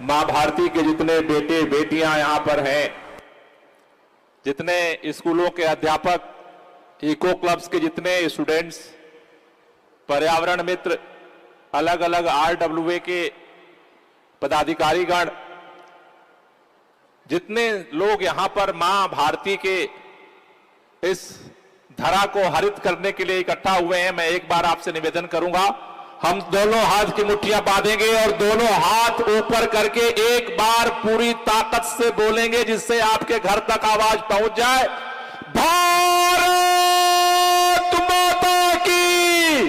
मां भारती के जितने बेटे बेटियां यहां पर हैं, जितने स्कूलों के अध्यापक, इको क्लब्स के जितने स्टूडेंट्स, पर्यावरण मित्र, अलग अलग आरडब्ल्यूए के पदाधिकारीगण, जितने लोग यहां पर मां भारती के इस धरा को हरित करने के लिए इकट्ठा हुए हैं, मैं एक बार आपसे निवेदन करूंगा, हम दोनों हाथ की मुट्ठियां बांधेंगे और दोनों हाथ ऊपर करके एक बार पूरी ताकत से बोलेंगे जिससे आपके घर तक आवाज पहुंच जाए। भारत माता की,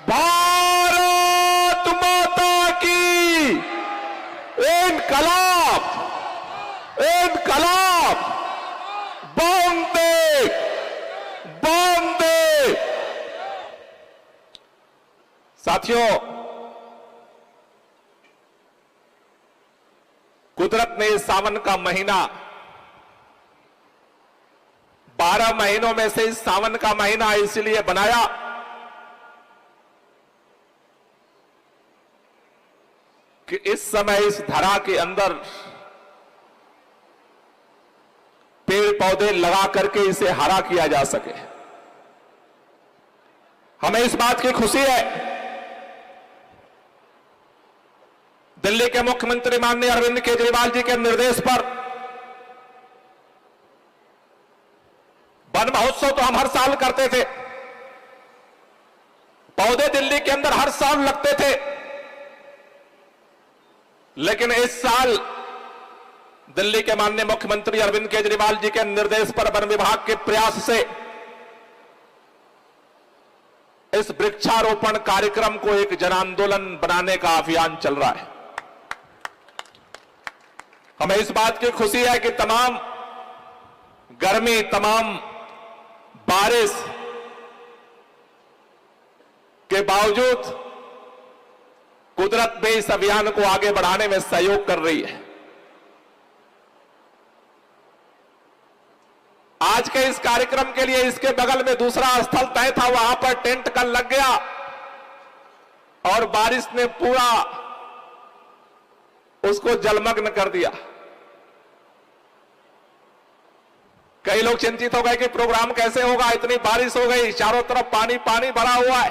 भारत माता की, इनकलाब, इनकलाब, वंदे, वंदे। साथियों, कुदरत ने इस सावन का महीना 12 महीनों में से इस सावन का महीना इसलिए बनाया कि इस समय इस धरा के अंदर पेड़ पौधे लगा करके इसे हरा किया जा सके। हमें इस बात की खुशी है, दिल्ली के मुख्यमंत्री माननीय अरविंद केजरीवाल जी के निर्देश पर वन महोत्सव तो हम हर साल करते थे, पौधे दिल्ली के अंदर हर साल लगते थे, लेकिन इस साल दिल्ली के माननीय मुख्यमंत्री अरविंद केजरीवाल जी के निर्देश पर वन विभाग के प्रयास से इस वृक्षारोपण कार्यक्रम को एक जन आंदोलन बनाने का अभियान चल रहा है। हमें इस बात की खुशी है कि तमाम गर्मी, तमाम बारिश के बावजूद कुदरत भी इस अभियान को आगे बढ़ाने में सहयोग कर रही है। आज के इस कार्यक्रम के लिए इसके बगल में दूसरा स्थल तय था, वहां पर टेंट कल लग गया और बारिश ने पूरा उसको जलमग्न कर दिया। कई लोग चिंतित हो गए कि प्रोग्राम कैसे होगा, इतनी बारिश हो गई, चारों तरफ पानी पानी भरा हुआ है।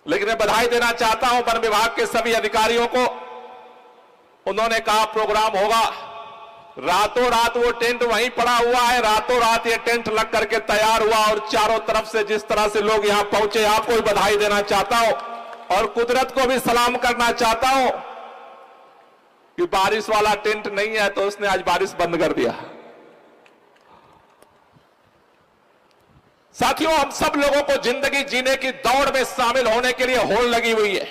लेकिन मैं बधाई देना चाहता हूं वन विभाग के सभी अधिकारियों को, उन्होंने कहा प्रोग्राम होगा, रातों रात वो टेंट वहीं पड़ा हुआ है, रातों रात ये टेंट लग करके तैयार हुआ और चारों तरफ से जिस तरह से लोग यहां पहुंचे, आपको भी बधाई देना चाहता हूं और कुदरत को भी सलाम करना चाहता हूं कि बारिश वाला टेंट नहीं है तो उसने आज बारिश बंद कर दिया। साथियों, हम सब लोगों को जिंदगी जीने की दौड़ में शामिल होने के लिए होड़ लगी हुई है,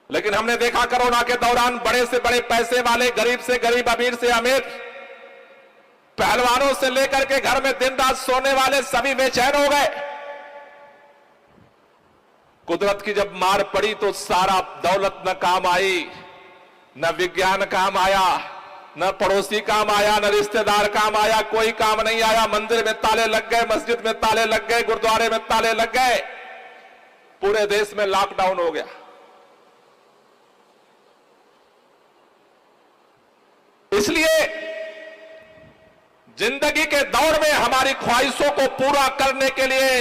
लेकिन हमने देखा कोरोना के दौरान बड़े से बड़े पैसे वाले, गरीब से गरीब, अमीर से अमीर, पहलवानों से लेकर के घर में दिन रात सोने वाले सभी बेचैन हो गए। कुदरत की जब मार पड़ी तो सारा दौलत न काम आई, न विज्ञान काम आया, न पड़ोसी काम आया, न रिश्तेदार काम आया, कोई काम नहीं आया। मंदिर में ताले लग गए, मस्जिद में ताले लग गए, गुरुद्वारे में ताले लग गए, पूरे देश में लॉकडाउन हो गया। इसलिए जिंदगी के दौर में हमारी ख्वाहिशों को पूरा करने के लिए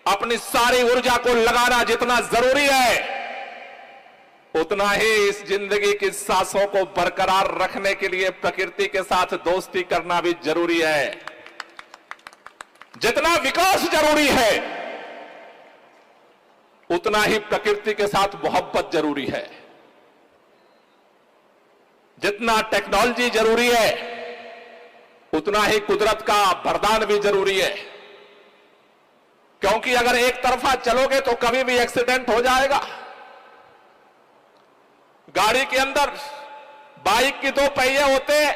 अपनी सारी ऊर्जा को लगाना जितना जरूरी है, उतना ही इस जिंदगी की सांसों को बरकरार रखने के लिए प्रकृति के साथ दोस्ती करना भी जरूरी है। जितना विकास जरूरी है, उतना ही प्रकृति के साथ मोहब्बत जरूरी है। जितना टेक्नोलॉजी जरूरी है, उतना ही कुदरत का वरदान भी जरूरी है, क्योंकि अगर एक तरफा चलोगे तो कभी भी एक्सीडेंट हो जाएगा। गाड़ी के अंदर बाइक की 2 पहिए होते हैं,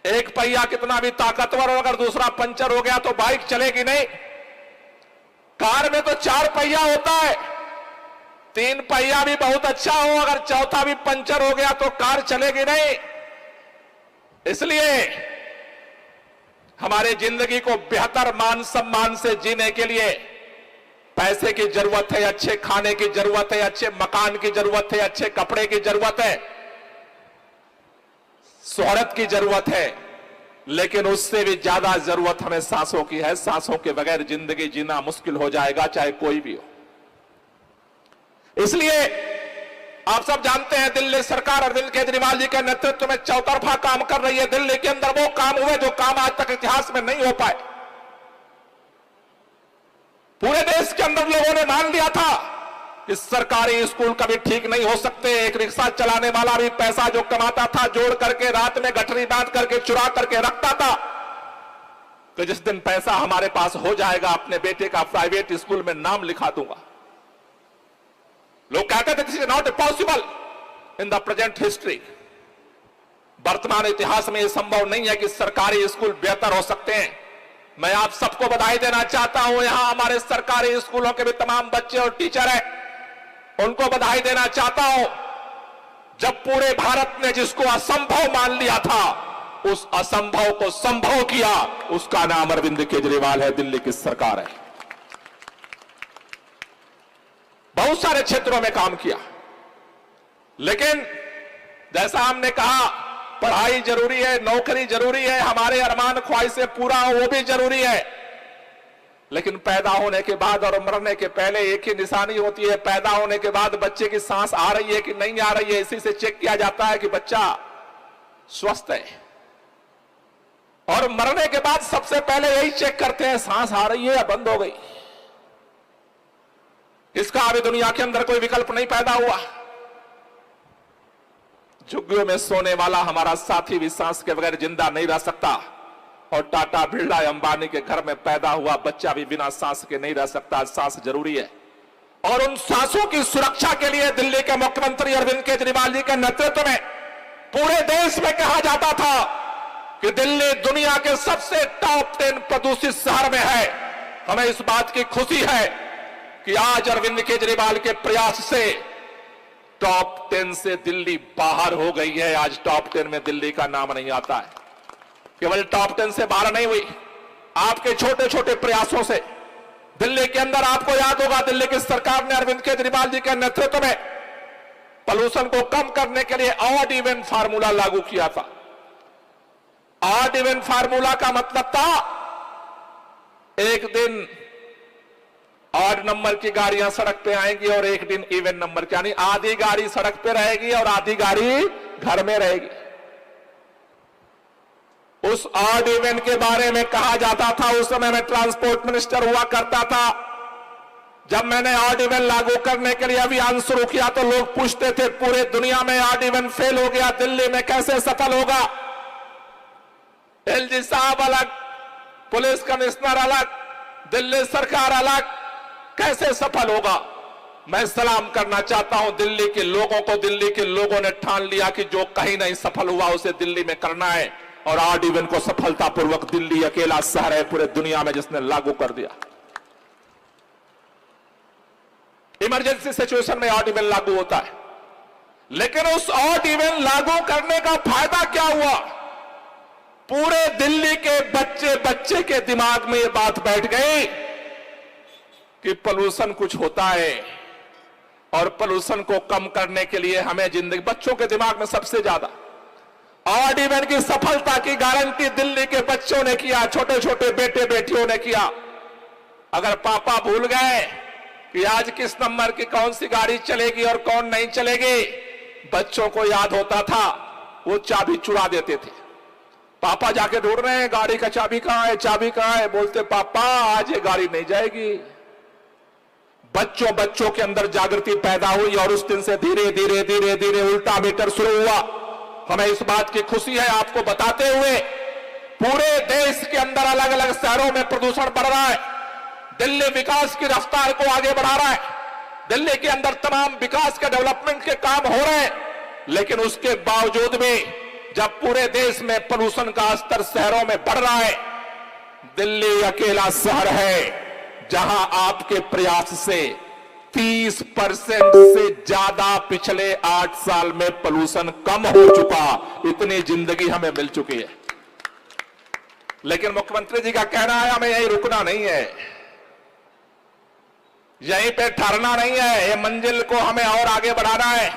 एक पहिया कितना भी ताकतवर हो, अगर दूसरा पंचर हो गया तो बाइक चलेगी नहीं। कार में तो 4 पहिया होता है, 3 पहिया भी बहुत अच्छा हो, अगर चौथा भी पंचर हो गया तो कार चलेगी नहीं। इसलिए हमारे जिंदगी को बेहतर मान सम्मान से जीने के लिए पैसे की जरूरत है, अच्छे खाने की जरूरत है, अच्छे मकान की जरूरत है, अच्छे कपड़े की जरूरत है, शोहरत की जरूरत है, लेकिन उससे भी ज्यादा जरूरत हमें सांसों की है। सांसों के बगैर जिंदगी जीना मुश्किल हो जाएगा, चाहे कोई भी हो। इसलिए आप सब जानते हैं, दिल्ली सरकार अरविंद केजरीवाल जी के नेतृत्व में चौतरफा काम कर रही है। दिल्ली के अंदर वो काम हुए जो काम आज तक इतिहास में नहीं हो पाए। पूरे देश के अंदर लोगों ने मान लिया था कि सरकारी स्कूल कभी ठीक नहीं हो सकते। एक रिक्शा चलाने वाला भी पैसा जो कमाता था जोड़ करके रात में गठरी बांध करके चुरा करके रखता था कि जिस दिन पैसा हमारे पास हो जाएगा अपने बेटे का प्राइवेट स्कूल में नाम लिखा दूंगा। लोग कहते थे this is not possible in the present history. वर्तमान इतिहास में यह संभव नहीं है कि सरकारी स्कूल बेहतर हो सकते हैं। मैं आप सबको बधाई देना चाहता हूं, यहां हमारे सरकारी स्कूलों के भी तमाम बच्चे और टीचर हैं, उनको बधाई देना चाहता हूं। जब पूरे भारत ने जिसको असंभव मान लिया था, उस असंभव को संभव किया, उसका नाम अरविंद केजरीवाल है, दिल्ली की सरकार है। बहुत सारे क्षेत्रों में काम किया, लेकिन जैसा हमने कहा, पढ़ाई जरूरी है, नौकरी जरूरी है, हमारे अरमान ख्वाहिशें पूरा हो वो भी जरूरी है, लेकिन पैदा होने के बाद और मरने के पहले एक ही निशानी होती है। पैदा होने के बाद बच्चे की सांस आ रही है कि नहीं आ रही है, इसी से चेक किया जाता है कि बच्चा स्वस्थ है। और मरने के बाद सबसे पहले यही चेक करते हैं, सांस आ रही है या बंद हो गई। इसका अभी दुनिया के अंदर कोई विकल्प नहीं पैदा हुआ। झुग्गियों में सोने वाला हमारा साथी भी सांस के बगैर जिंदा नहीं रह सकता, और टाटा बिरला अंबानी के घर में पैदा हुआ बच्चा भी बिना सांस के नहीं रह सकता। सांस जरूरी है, और उन सांसों की सुरक्षा के लिए दिल्ली के मुख्यमंत्री अरविंद केजरीवाल जी के नेतृत्व में पूरे देश में कहा जाता था कि दिल्ली दुनिया के सबसे टॉप 10 प्रदूषित शहर में है। हमें इस बात की खुशी है कि आज अरविंद केजरीवाल के प्रयास से टॉप 10 से दिल्ली बाहर हो गई है। आज टॉप 10 में दिल्ली का नाम नहीं आता है। केवल टॉप 10 से बाहर नहीं हुई, आपके छोटे छोटे प्रयासों से दिल्ली के अंदर, आपको याद होगा, दिल्ली की सरकार ने अरविंद केजरीवाल जी के नेतृत्व में पॉल्यूशन को कम करने के लिए ऑड इवन फार्मूला लागू किया था। ऑड इवन फार्मूला का मतलब था एक दिन ऑड नंबर की गाड़ियां सड़क पे आएंगी और एक दिन इवन नंबर की, यानी आधी गाड़ी सड़क पे रहेगी और आधी गाड़ी घर में रहेगी। उस ऑड इवन के बारे में कहा जाता था, उस समय मैं ट्रांसपोर्ट मिनिस्टर हुआ करता था। जब मैंने ऑड इवन लागू करने के लिए अभियान शुरू किया तो लोग पूछते थे पूरे दुनिया में ऑड इवन फेल हो गया, दिल्ली में कैसे सफल होगा। एलजी साहब अलग, पुलिस कमिश्नर अलग, दिल्ली सरकार अलग, कैसे सफल होगा। मैं सलाम करना चाहता हूं दिल्ली के लोगों को। दिल्ली के लोगों ने ठान लिया कि जो कहीं नहीं सफल हुआ उसे दिल्ली में करना है, और ऑड इवन को सफलतापूर्वक दिल्ली अकेला शहर है पूरे दुनिया में जिसने लागू कर दिया। इमरजेंसी सिचुएशन में ऑड इवन लागू होता है, लेकिन उस ऑड इवन लागू करने का फायदा क्या हुआ। पूरे दिल्ली के बच्चे बच्चे के दिमाग में यह बात बैठ गई कि पोल्यूशन कुछ होता है, और पोल्यूशन को कम करने के लिए हमें जिंदगी, बच्चों के दिमाग में सबसे ज्यादा ऑड इवन की सफलता की गारंटी दिल्ली के बच्चों ने किया, छोटे छोटे बेटे बेटियों ने किया। अगर पापा भूल गए कि आज किस नंबर की कौन सी गाड़ी चलेगी और कौन नहीं चलेगी, बच्चों को याद होता था, वो चाबी चुरा देते थे। पापा जाके ढूंढ रहे हैं गाड़ी का चाबी कहां है, चाबी कहां है, बोलते पापा आज ये गाड़ी नहीं जाएगी। बच्चों बच्चों के अंदर जागृति पैदा हुई, और उस दिन से धीरे धीरे धीरे धीरे उल्टा मीटर शुरू हुआ। हमें इस बात की खुशी है आपको बताते हुए, पूरे देश के अंदर अलग अलग शहरों में प्रदूषण बढ़ रहा है। दिल्ली विकास की रफ्तार को आगे बढ़ा रहा है, दिल्ली के अंदर तमाम विकास के डेवलपमेंट के काम हो रहे हैं, लेकिन उसके बावजूद भी जब पूरे देश में प्रदूषण का स्तर शहरों में बढ़ रहा है, दिल्ली अकेला शहर है जहां आपके प्रयास से 30% से ज्यादा पिछले 8 साल में पोल्यूशन कम हो चुका। इतनी जिंदगी हमें मिल चुकी है। लेकिन मुख्यमंत्री जी का कहना है हमें यही रुकना नहीं है, यहीं पे ठहरना नहीं है, ये मंजिल को हमें और आगे बढ़ाना है।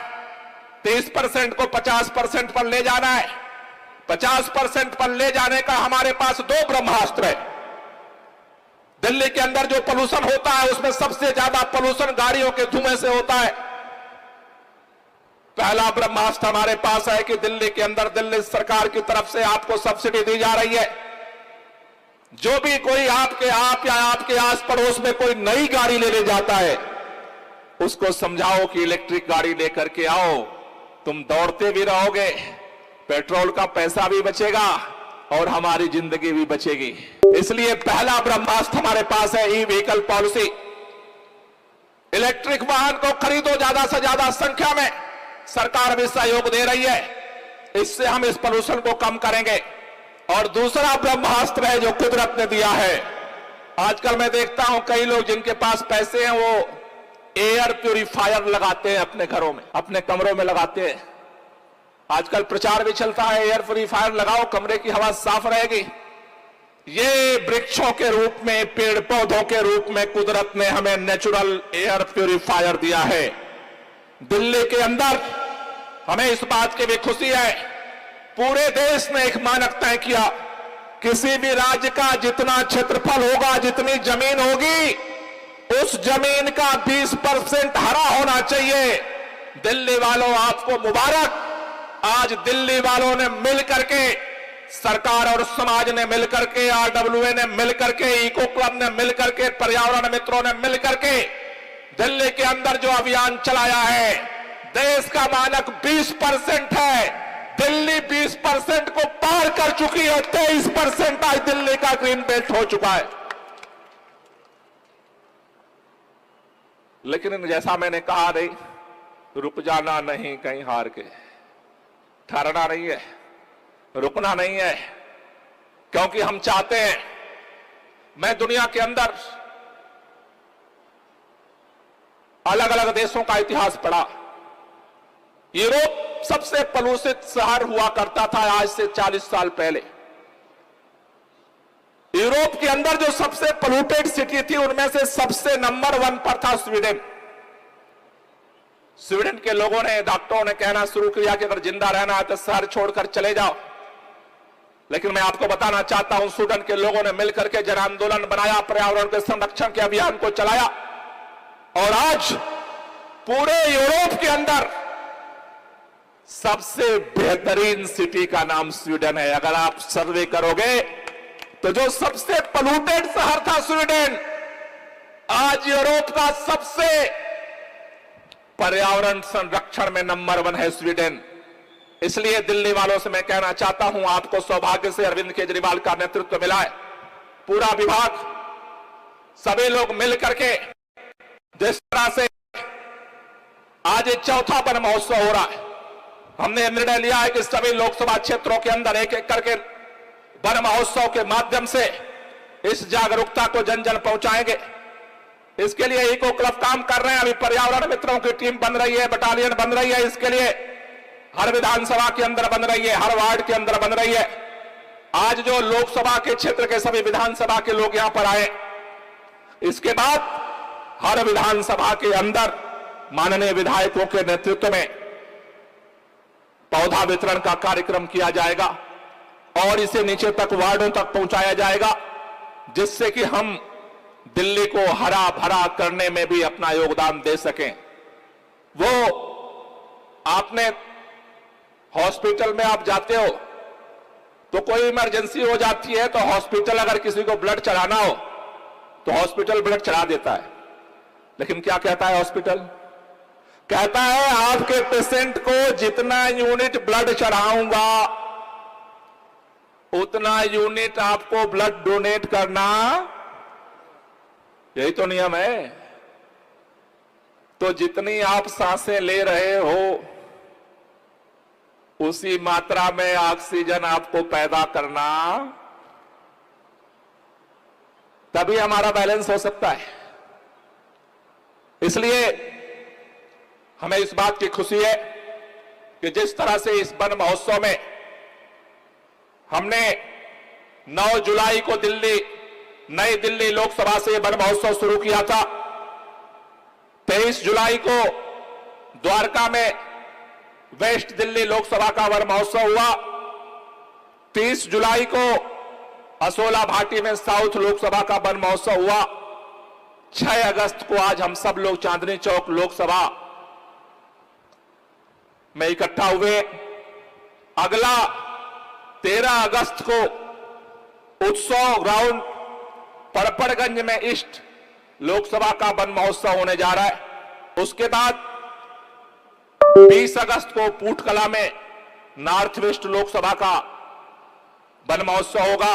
30% को 50% पर ले जाना है। 50% पर ले जाने का हमारे पास 2 ब्रह्मास्त्र है। दिल्ली के अंदर जो पोल्यूशन होता है उसमें सबसे ज्यादा पोल्यूशन गाड़ियों के धुएं से होता है। पहला ब्रह्मास्त्र हमारे पास है कि दिल्ली के अंदर दिल्ली सरकार की तरफ से आपको सब्सिडी दी जा रही है। जो भी कोई आप या आपके आस पड़ोस में कोई नई गाड़ी ले जाता है, उसको समझाओ कि इलेक्ट्रिक गाड़ी लेकर के आओ, तुम दौड़ते भी रहोगे, पेट्रोल का पैसा भी बचेगा और हमारी जिंदगी भी बचेगी। इसलिए पहला ब्रह्मास्त्र हमारे पास है ई व्हीकल पॉलिसी। इलेक्ट्रिक वाहन को खरीदो, ज्यादा से ज्यादा संख्या में। सरकार भी सहयोग दे रही है, इससे हम इस पोल्यूशन को कम करेंगे। और दूसरा ब्रह्मास्त्र है जो कुदरत ने दिया है। आजकल मैं देखता हूं कई लोग जिनके पास पैसे हैं वो एयर प्यूरिफायर लगाते हैं अपने घरों में, अपने कमरों में लगाते हैं। आजकल प्रचार भी चलता है एयर प्यूरिफायर लगाओ, कमरे की हवा साफ रहेगी। ये वृक्षों के रूप में, पेड़ पौधों के रूप में कुदरत ने हमें नेचुरल एयर प्यूरिफायर दिया है। दिल्ली के अंदर हमें इस बात की भी खुशी है, पूरे देश ने एक मानक तय किया, किसी भी राज्य का जितना क्षेत्रफल होगा, जितनी जमीन होगी, उस जमीन का 20% हरा होना चाहिए। दिल्ली वालों आपको मुबारक। आज दिल्ली वालों ने मिल करके, सरकार और समाज ने मिल करके, RWA ने मिल करके, इको क्लब ने मिल करके, पर्यावरण मित्रों ने मिल करके दिल्ली के अंदर जो अभियान चलाया है, देश का मानक 20% है। दिल्ली 20% को पार कर चुकी है। 23% आज दिल्ली का ग्रीन बेल्ट हो चुका है। लेकिन जैसा मैंने कहा, नहीं रुक जाना नहीं कहीं हार के, ठहरना नहीं है, रुकना नहीं है, क्योंकि हम चाहते हैं। मैं दुनिया के अंदर अलग अलग देशों का इतिहास पढ़ा। यूरोप सबसे प्रदूषित शहर हुआ करता था आज से 40 साल पहले। यूरोप के अंदर जो सबसे पोल्यूटेड सिटी थी उनमें से सबसे नंबर 1 पर था स्वीडन। स्वीडन के लोगों ने, डॉक्टरों ने कहना शुरू किया कि अगर जिंदा रहना है तो शहर छोड़कर चले जाओ। लेकिन मैं आपको बताना चाहता हूं, स्वीडन के लोगों ने मिलकर के जन आंदोलन बनाया, पर्यावरण के संरक्षण के अभियान को चलाया और आज पूरे यूरोप के अंदर सबसे बेहतरीन सिटी का नाम स्वीडन है। अगर आप सर्वे करोगे तो जो सबसे पोल्यूटेड शहर था स्वीडन, आज यूरोप का सबसे पर्यावरण संरक्षण में नंबर 1 है स्वीडन। इसलिए दिल्ली वालों से मैं कहना चाहता हूं, आपको सौभाग्य से अरविंद केजरीवाल का नेतृत्व मिला है। पूरा विभाग, सभी लोग मिल करके जिस तरह से आज एक चौथा वन महोत्सव हो रहा है, हमने निर्णय लिया है कि सभी लोकसभा क्षेत्रों के अंदर एक एक करके वन महोत्सव के माध्यम से इस जागरूकता को जन जन पहुंचाएंगे। इसके लिए इको क्लब काम कर रहे हैं। अभी पर्यावरण मित्रों की टीम बन रही है, बटालियन बन रही है। इसके लिए हर विधानसभा के अंदर बन रही है, हर वार्ड के अंदर बन रही है। आज जो लोकसभा के क्षेत्र के सभी विधानसभा के लोग यहां पर आए, इसके बाद हर विधानसभा के अंदर माननीय विधायकों के नेतृत्व में पौधा वितरण का कार्यक्रम किया जाएगा और इसे नीचे तक, वार्डों तक पहुंचाया जाएगा, जिससे कि हम दिल्ली को हरा भरा करने में भी अपना योगदान दे सकें। वो आपने हॉस्पिटल में आप जाते हो तो कोई इमरजेंसी हो जाती है, तो हॉस्पिटल अगर किसी को ब्लड चढ़ाना हो तो हॉस्पिटल ब्लड चढ़ा देता है। लेकिन क्या कहता है हॉस्पिटल? कहता है आपके पेशेंट को जितना यूनिट ब्लड चढ़ाऊंगा उतना यूनिट आपको ब्लड डोनेट करना, यही तो नियम है। तो जितनी आप सांसें ले रहे हो उसी मात्रा में ऑक्सीजन आपको पैदा करना, तभी हमारा बैलेंस हो सकता है। इसलिए हमें इस बात की खुशी है कि जिस तरह से इस वन महोत्सव में हमने 9 जुलाई को नई दिल्ली लोकसभा से वन महोत्सव शुरू किया था 23 जुलाई को द्वारका में वेस्ट दिल्ली लोकसभा का वन महोत्सव हुआ। 30 जुलाई को असोला भाटी में साउथ लोकसभा का वन महोत्सव हुआ। 6 अगस्त को आज हम सब लोग चांदनी चौक लोकसभा में इकट्ठा हुए। अगला 13 अगस्त को उत्सव ग्राउंड परपड़गंज में ईस्ट लोकसभा का वन महोत्सव होने जा रहा है। उसके बाद 20 अगस्त को पूटकला में नॉर्थ वेस्ट लोकसभा का वन महोत्सव होगा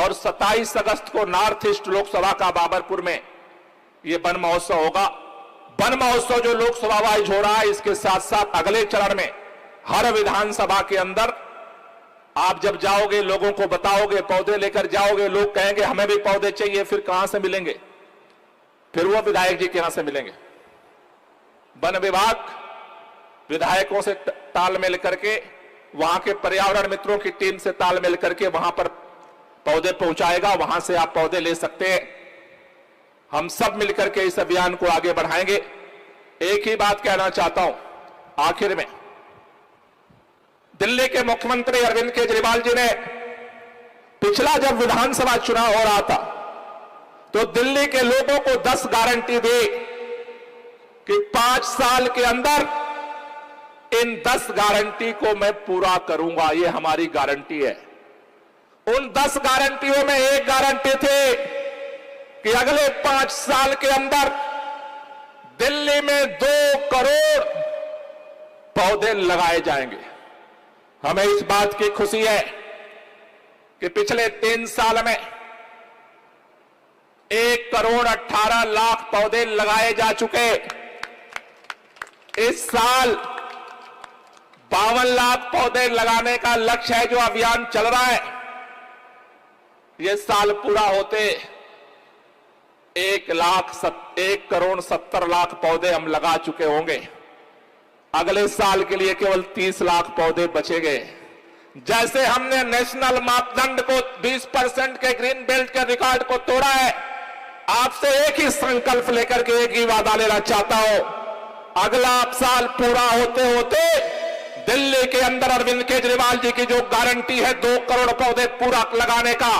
और 27 अगस्त को नॉर्थ ईस्ट लोकसभा का बाबरपुर में यह वन महोत्सव होगा। वन महोत्सव जो लोकसभा वाइज हो रहा है, इसके साथ साथ अगले चरण में हर विधानसभा के अंदर आप जब जाओगे, लोगों को बताओगे, पौधे लेकर जाओगे, लोग कहेंगे हमें भी पौधे चाहिए, फिर कहां से मिलेंगे? फिर वो विधायक जी के यहां से मिलेंगे। वन विभाग विधायकों से तालमेल करके, वहां के पर्यावरण मित्रों की टीम से तालमेल करके वहां पर पौधे पहुंचाएगा। वहां से आप पौधे ले सकते हैं। हम सब मिलकर के इस अभियान को आगे बढ़ाएंगे। एक ही बात कहना चाहता हूं आखिर में, दिल्ली के मुख्यमंत्री अरविंद केजरीवाल जी ने पिछला जब विधानसभा चुनाव हो रहा था तो दिल्ली के लोगों को 10 गारंटी दी कि 5 साल के अंदर इन 10 गारंटी को मैं पूरा करूंगा। ये हमारी गारंटी है। उन 10 गारंटियों में एक गारंटी थी कि अगले 5 साल के अंदर दिल्ली में 2 करोड़ पौधे लगाए जाएंगे। हमें इस बात की खुशी है कि पिछले 3 साल में 1 करोड़ 18 लाख पौधे लगाए जा चुके। इस साल 52 लाख पौधे लगाने का लक्ष्य है जो अभियान चल रहा है। यह साल पूरा होते 1 करोड़ 70 लाख पौधे हम लगा चुके होंगे। अगले साल के लिए केवल 30 लाख पौधे बचेंगे। जैसे हमने नेशनल मापदंड को 20% के ग्रीन बेल्ट के रिकॉर्ड को तोड़ा है, आपसे एक ही संकल्प लेकर के एक ही वादा लेना चाहता हूं। अगला साल पूरा होते होते दिल्ली के अंदर अरविंद केजरीवाल जी की जो गारंटी है 2 करोड़ पौधे पूरा लगाने का,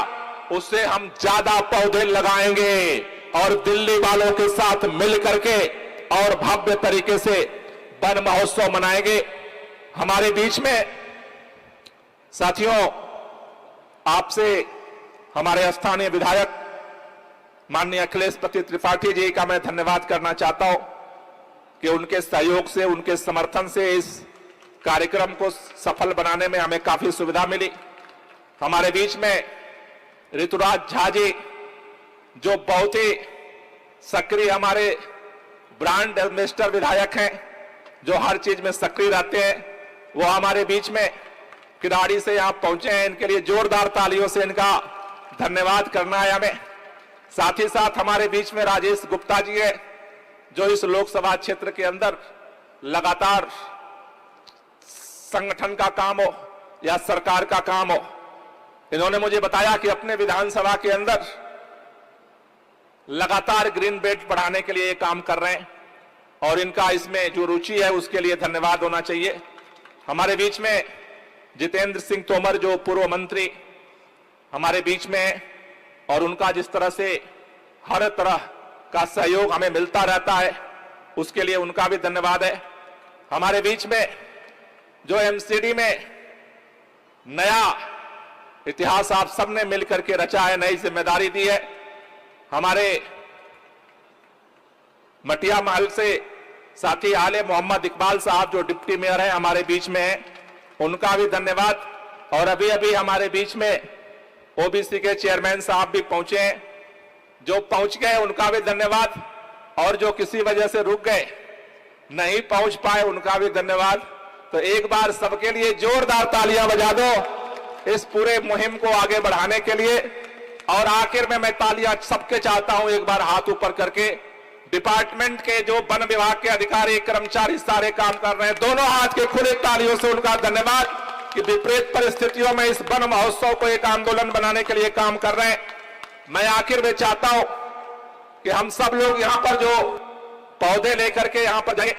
उससे हम ज्यादा पौधे लगाएंगे और दिल्ली वालों के साथ मिल करके और भव्य तरीके से वन महोत्सव मनाएंगे। हमारे बीच में साथियों, आपसे हमारे स्थानीय विधायक माननीय अखिलेश पति त्रिपाठी जी का मैं धन्यवाद करना चाहता हूं कि उनके सहयोग से, उनके समर्थन से इस कार्यक्रम को सफल बनाने में हमें काफी सुविधा मिली। हमारे बीच में ऋतुराज झा जी जो बहुत ही सक्रिय हमारे ब्रांड एम्बेसडर विधायक हैं, जो हर चीज में सक्रिय रहते हैं, वो हमारे बीच में किराड़ी से यहां पहुंचे हैं। इनके लिए जोरदार तालियों से इनका धन्यवाद करना है हमें। साथ ही साथ हमारे बीच में राजेश गुप्ता जी है, जो इस लोकसभा क्षेत्र के अंदर लगातार संगठन का काम हो या सरकार का काम हो, इन्होंने मुझे बताया कि अपने विधानसभा के अंदर लगातार ग्रीन बेल्ट बढ़ाने के लिए ये काम कर रहे हैं और इनका इसमें जो रुचि है उसके लिए धन्यवाद होना चाहिए। हमारे बीच में जितेंद्र सिंह तोमर जो पूर्व मंत्री हमारे बीच में है और उनका जिस तरह से हर तरह का सहयोग हमें मिलता रहता है, उसके लिए उनका भी धन्यवाद है। हमारे बीच में जो एमसीडी में नया इतिहास आप सबने मिलकर के रचा है, नई जिम्मेदारी दी है, हमारे मटिया महल से साथी आले मोहम्मद इकबाल साहब जो डिप्टी मेयर हैं हमारे बीच में हैं, उनका भी धन्यवाद। और अभी अभी हमारे बीच में ओबीसी के चेयरमैन साहब भी पहुंचे हैं, जो पहुंच गए उनका भी धन्यवाद, और जो किसी वजह से रुक गए, नहीं पहुंच पाए, उनका भी धन्यवाद। तो एक बार सबके लिए जोरदार तालियां बजा दो इस पूरे मुहिम को आगे बढ़ाने के लिए। और आखिर में मैं तालियां सबके चाहता हूं एक बार हाथ ऊपर करके। डिपार्टमेंट के जो वन विभाग के अधिकारी कर्मचारी सारे काम कर रहे हैं, दोनों हाथ के खुले तालियों से उनका धन्यवाद कि विपरीत परिस्थितियों में इस वन महोत्सव को एक आंदोलन बनाने के लिए काम कर रहे हैं। मैं आखिर में चाहता हूं कि हम सब लोग यहां पर जो पौधे लेकर के यहां पर जाएंगे,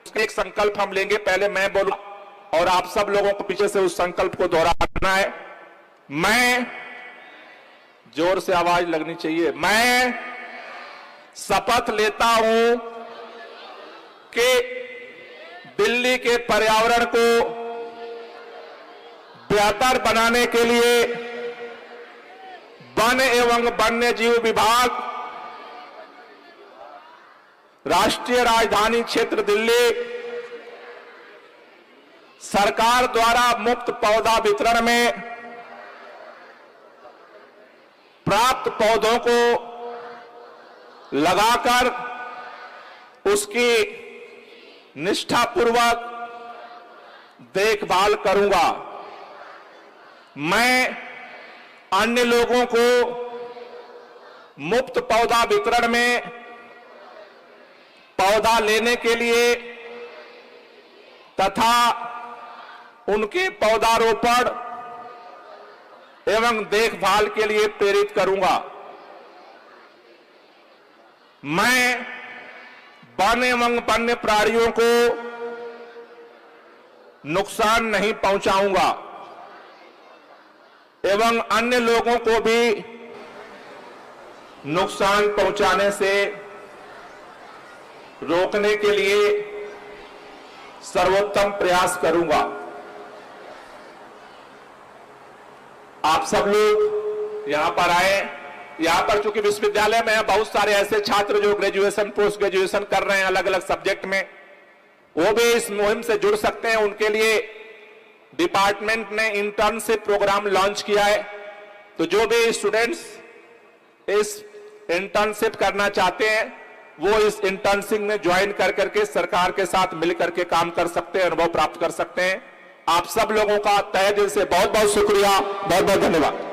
उसका एक संकल्प हम लेंगे। पहले मैं बोलूं और आप सब लोगों को पीछे से उस संकल्प को दोहराना है। मैं, जोर से आवाज लगनी चाहिए, मैं शपथ लेता हूं कि दिल्ली के पर्यावरण को बेहतर बनाने के लिए वन एवं वन्य जीव विभाग, राष्ट्रीय राजधानी क्षेत्र दिल्ली सरकार द्वारा मुफ्त पौधा वितरण में प्राप्त पौधों को लगाकर उसकी निष्ठापूर्वक देखभाल करूंगा। मैं अन्य लोगों को मुफ्त पौधा वितरण में पौधा लेने के लिए तथा उनके पौधारोपण एवं देखभाल के लिए प्रेरित करूंगा। मैं वन एवं वन्य प्राणियों को नुकसान नहीं पहुंचाऊंगा एवं अन्य लोगों को भी नुकसान पहुंचाने से रोकने के लिए सर्वोत्तम प्रयास करूंगा। आप सब लोग यहां पर आए। यहां पर चूंकि विश्वविद्यालय में बहुत सारे ऐसे छात्र जो ग्रेजुएशन पोस्ट ग्रेजुएशन कर रहे हैं अलग अलग सब्जेक्ट में, वो भी इस मुहिम से जुड़ सकते हैं। उनके लिए डिपार्टमेंट ने इंटर्नशिप प्रोग्राम लॉन्च किया है। तो जो भी स्टूडेंट्स इस इंटर्नशिप करना चाहते हैं वो इस इंटर्नशिप में ज्वाइन कर करके सरकार के साथ मिलकर के काम कर सकते हैं, अनुभव प्राप्त कर सकते हैं। आप सब लोगों का तहे दिल से बहुत बहुत शुक्रिया, बहुत बहुत धन्यवाद।